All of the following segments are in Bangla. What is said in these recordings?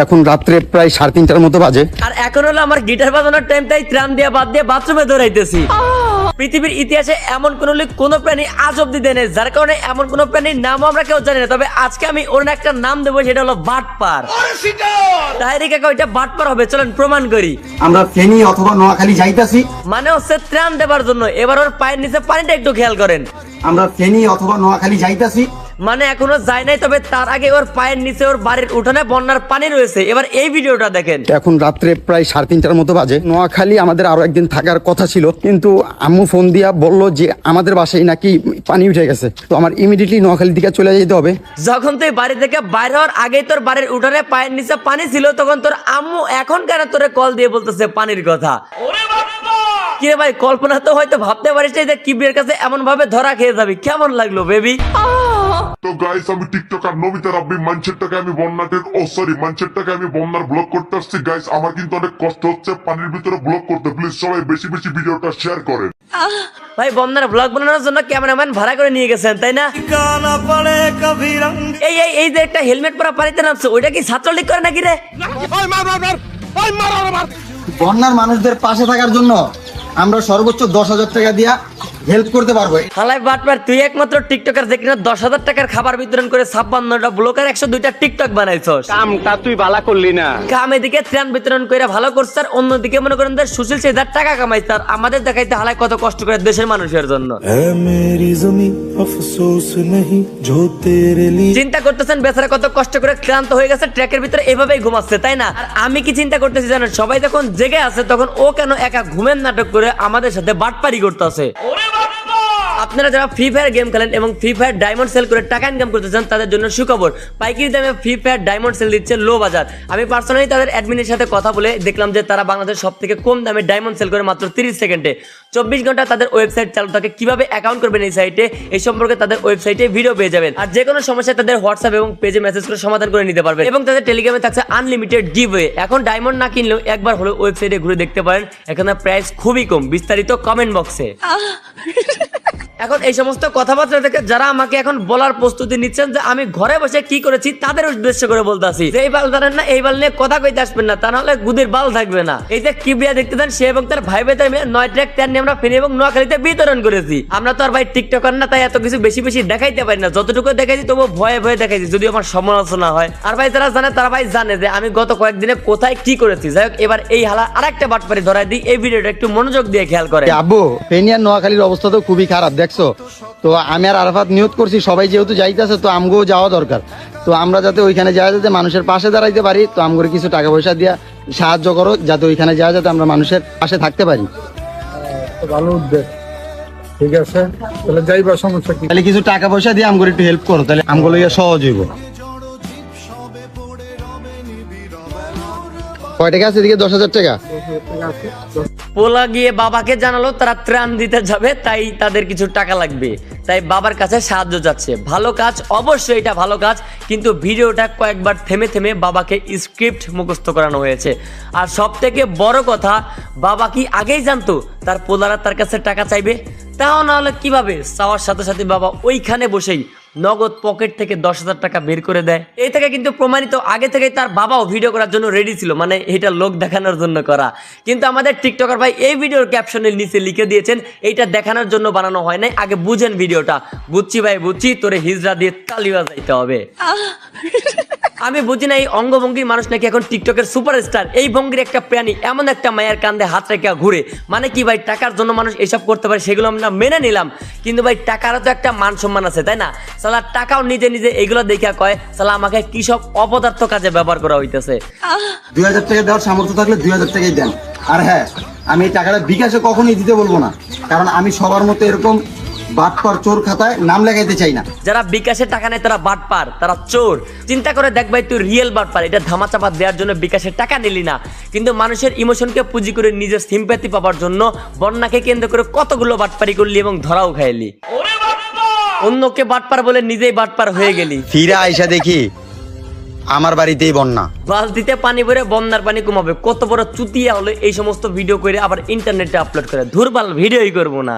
এখন রাত্রে প্রায় 3:30টার মতো বাজে, আর এখন হলো আমার গিটার বাজানোর টাইম, তাই ত্রাণ দিয়ে বাদ দিয়ে বাথরুমে দৌড়াইতেছি। পৃথিবীর ইতিহাসে এমন কোন প্রাণী আজ অব্দি দেয় নাই, যার কারণে এমন কোন প্রাণীর নাম আমরা কেউ জানি না। তবে আজকে আমি ওর একটা নাম দেবো, সেটা হলো বাটপার। তাই কাকা ওইটা বাটপার হবে, চলেন প্রমাণ করি। আমরা ফেনী অথবা নোয়াখালী যাইতাছি, মানে হচ্ছে ত্রাণ দেবার জন্য। এবার ওর পায়ের নিচে পানিটা একটু খেয়াল করেন। আমরা ফেনী অথবা নোয়াখালী যাইতাছি, মানে এখনো যায় নাই, তবে তার আগে ওর পায়ের নিচে ওর বাড়ির উঠানে বন্যার পানি রয়েছে। এবার এই ভিডিওটা দেখেন। এখন রাত্রে প্রায় 3:30টার মতো বাজে। নোয়াখালী আমাদের আরো একদিন থাকার কথা ছিল, কিন্তু আম্মু ফোন দিয়া বললো যে আমাদের বাসায় নাকি পানি উঠে গেছে, তো আমার ইমিডিয়েটলি নোয়াখালীর দিকে চলে যেতে হবে। যখন তুই বাড়ি থেকে বাইরে হওয়ার আগেই তোর বাড়ির উঠানে পায়ের নিচে পানি ছিল, তখন তোর আম্মু এখন কেন তোরে কল দিয়ে বলতেছে পানির কথা? কি রে ভাই, কল্পনা তো হয়তো ভাবতে পারিস না যে কিবরির কাছে এমন ভাবে ধরা খেয়ে যাবি। কেমন লাগলো বেবি? তো গাইস, আমি টিকটকার নমিতা রাব্বি মানুষের টাকা আমি মানুষের টাকা আমি বন্যার ব্লগ করতে আসছি। গাইস, আমার কিন্তু অনেক কষ্ট হচ্ছে পানির ভিতরে ব্লগ করতে। প্লিজ সবাই বেশি বেশি ভিডিওটা শেয়ার করেন। ভাই, বন্যার ব্লগ বানানোর জন্য ক্যামেরাম্যান ভাড়া করে নিয়ে গেছেন, তাই না? এই যে একটা হেলমেট পরা পানিতে নামছে, ওইটা কি ছাত্রলীগ করে নাকি রে? বন্যার মানুষদের পাশে থাকার জন্য আমরা সর্বোচ্চ 10,000 টাকা দিয়া হেল্প করতে পারবো। হালাই বাটপার, তুই একমাত্র টিকটকার যে কিনা 10,000 টাকার খাবার বিতরণ করে 56টা ব্লগার 102টা টিকটক বানাইছস। কামটা তুই ভালো করলি না। কাম এদিকে ত্রাণ বিতরণ করে ভালো করছে, আর অন্যদিকে মনে করেন যে সুশীল সেদার টাকা কামাইছে, আর আমাদের দেখাইতে হালাই কত কষ্ট করে দেশের মানুষের জন্য। চিন্তা করতেছেন বেচারা কত কষ্ট করে ক্লান্ত হয়ে গেছে, ট্র্যাকের ভিতরে এভাবেই ঘুমাচ্ছে, তাই না? আর আমি কি চিন্তা করতেছি জানেন, সবাই যখন জেগে আছে তখন ও কেন একা ঘুমের নাটক করে আমাদের সাথে বাটপারি করতেছে। আপনারা যারা ফ্রি ফায়ার গেম খেলেন এবং ফ্রি ফায়ার ডায়মন্ড সেল করে টাকা ইনকাম করতে চান, তাদের জন্য সুখবর। পাইকারি দামে ফ্রি ফায়ার ডায়মন্ড সেল দিচ্ছে লো বাজার। আমি পার্সোনালি তাদের অ্যাডমিনের সাথে কথা বলে দেখলাম যে তারা বাংলাদেশ সব থেকে কম দামে ডায়মন্ড সেল করে মাত্র 30 সেকেন্ডে। 24 ঘন্টা তাদের ওয়েবসাইট চালু থাকে। কিভাবে অ্যাকাউন্ট করবেন এই সাইটে, এই সম্পর্কে তাদের ওয়েবসাইটে ভিডিও পেয়ে যাবেন। আর যে কোনো সমস্যায় তাদের হোয়াটসঅ্যাপ এবং পেজে মেসেজ করে সমাধান করে নিতে পারবেন। এবং তাদের টেলিগ্রামে থাকছে আনলিমিটেড গিভওয়ে। এখন ডায়মন্ড না কিনলেও একবার হলো ওয়েবসাইটে ঘুরে দেখতে পারেন, এখানে প্রাইস খুবই কম। বিস্তারিত কমেন্ট বক্সে। এখন এই সমস্ত কথাবার্তা থেকে যারা আমাকে এখন বলার প্রস্তুতি নিচ্ছেন যে আমি ঘরে বসে কি করেছি, তাদের উদ্দেশ্য করে বলতেছি যে এই বাল জানেন না, এই বাল নিয়ে কথা কইতে আসবেন না, তা নাহলে গুদির বাল থাকবে না। এই যে কিবরিয়া দেখতে দেন, সে এবং তার ভাই বেতার মিলে 9 ট্র্যাক ত্যান নিয়ে আমরা ফেনী এবং নোয়াখালীতে বিতরণ করেছি। আমরা তো আর ভাই টিকটকার না, তাই এত কিছু বেশি বেশি দেখাইতে পারি না। যতটুকু দেখাইছি তবু ভয়ে ভয়ে দেখাইছি, যদি আমার সমালোচনা হয়। আর ভাই যারা জানে তারা ভাই জানে যে আমি গত কয়েকদিনে কোথায় কি করেছি। যাই হোক, এবার এই হালা আরেকটা বাটপারি ধরাই দিই। এই ভিডিওটা একটু মনোযোগ দিয়ে খেয়াল করে। আব্বু, ফেনী আর নোয়াখালীর অবস্থা তো খুবই খারাপ, দেখছো তো। আমি আর আরাফাত নিয়ত করছি সবাই যেহেতু যাইতেছে, তো আমগো যাওয়া দরকার। তো আমরা যাতে ওইখানে যাওয়া, যাতে মানুষের পাশে দাঁড়াইতে পারি, তো আমগো কিছু টাকা পয়সা দিয়া সাহায্য করো, যাতে ওইখানে যাওয়া, যাতে আমরা মানুষের পাশে থাকতে পারি। ভালো উদ্যোগ, ঠিক আছে, তাহলে যাইবা, সমস্যা কি? তাহলে কিছু টাকা পয়সা দিয়ে আমগো একটু হেল্প করো, তাহলে আমগো লইয়া সহজ হইব। কয় টাকা আছে এদিকে? 10,000 টাকা। পোলা গিয়ে বাবাকে জানালো তারা ত্রাণ দিতে যাবে, তাই তাদের কিছু টাকা লাগবে, তাই বাবার কাছে সাহায্য যাচ্ছে। ভালো কাজ, অবশ্যই এটা ভালো কাজ, কিন্তু ভিডিওটা কয়েকবার থেমে থেমে বাবাকে স্ক্রিপ্ট মুখস্থ করানো হয়েছে। আর সব থেকে বড় কথা, বাবা কি আগেই জানতো তার পোলারা তার কাছে টাকা চাইবে? তাও না হলে কিভাবে চাওয়ার সাথে সাথে বাবা ওইখানে বসেই নগদ পকেট থেকে 10,000 টাকা বের করে দেয়? এই থেকে কিন্তু প্রমাণিত আগে থেকেই তার বাবাও ভিডিও করার জন্য রেডি ছিল, মানে এটা লোক দেখানোর জন্য করা। কিন্তু আমাদের টিকটকার ভাই এই ভিডিওর ক্যাপশনের নিচে লিখে দিয়েছেন এইটা দেখানোর জন্য বানানো হয় নাই, আগে বুঝেন ভিডিওটা। বুঝছি ভাই বুঝছি, তোরে হিজড়া দিয়ে তালি বাজাইতে হবে। আমি বুঝি না এই অঙ্গভঙ্গির মানুষ নাকি এখন টিকটকের সুপারস্টার। এই ভঙ্গির একটা প্রাণী এমন একটা মায়ের কান্দে হাত রেখে ঘুরে, মানে কি ভাই? টাকার জন্য মানুষ এসব করতে পারে, সেগুলো আমরা মেনে নিলাম, কিন্তু ভাই টাকারও তো একটা মান সম্মান আছে, তাই না? সালা টাকাও নিজে নিজে এগুলো দেখা কয় সালা আমাকে কি সব অপদার্থ কাজে ব্যবহার করা হইতেছে। 2,000 টাকা দেওয়ার সামর্থ্য থাকলে 2,000 টাকাই দেন। আর হ্যাঁ, আমি এই টাকাটা বিকাশে কখনোই দিতে বলবো না, কারণ আমি সবার মতো এরকম বাটপার চোর খাতায় নাম লাগাইতে চাই না। যারা বিকাশে টাকা নেয় তারা বাটপার, তারা চোর। চিন্তা করে দেখ ভাই, তুই রিয়েল বাটপার। এটা ধামাচাপা দেওয়ার জন্য বিকাশে টাকা নিলি না, কিন্তু মানুষের ইমোশনকে পুঁজি করে নিজের সিম্প্যাথি পাওয়ার জন্য বন্যাকে কেন্দ্র করে কতগুলো বাটপারি করলি এবং ধরাও খাইলি। অন্যকে বাটপার বলে নিজেই বাটপার হয়ে গেলি। ফিরে আইসা দেখি আমার বাড়িতেই বন্যা। বালতিতে পানি ভরে বন্যার পানি কমাবে। কত বড় চুতিয়া হলো এই সমস্ত ভিডিও করে আবার ইন্টারনেটে আপলোড করে। ধুরবাল, ভিডিওই করবো না।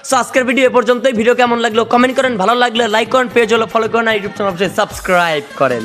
সো আজকের ভিডিও এ পর্যন্তই। ভিডিও কেমন লাগলো কমেন্ট করেন, ভালো লাগলে লাইক করেন, পেজ হলো ফলো করেন, আর ইউটিউব চ্যানেল সাবস্ক্রাইব করেন।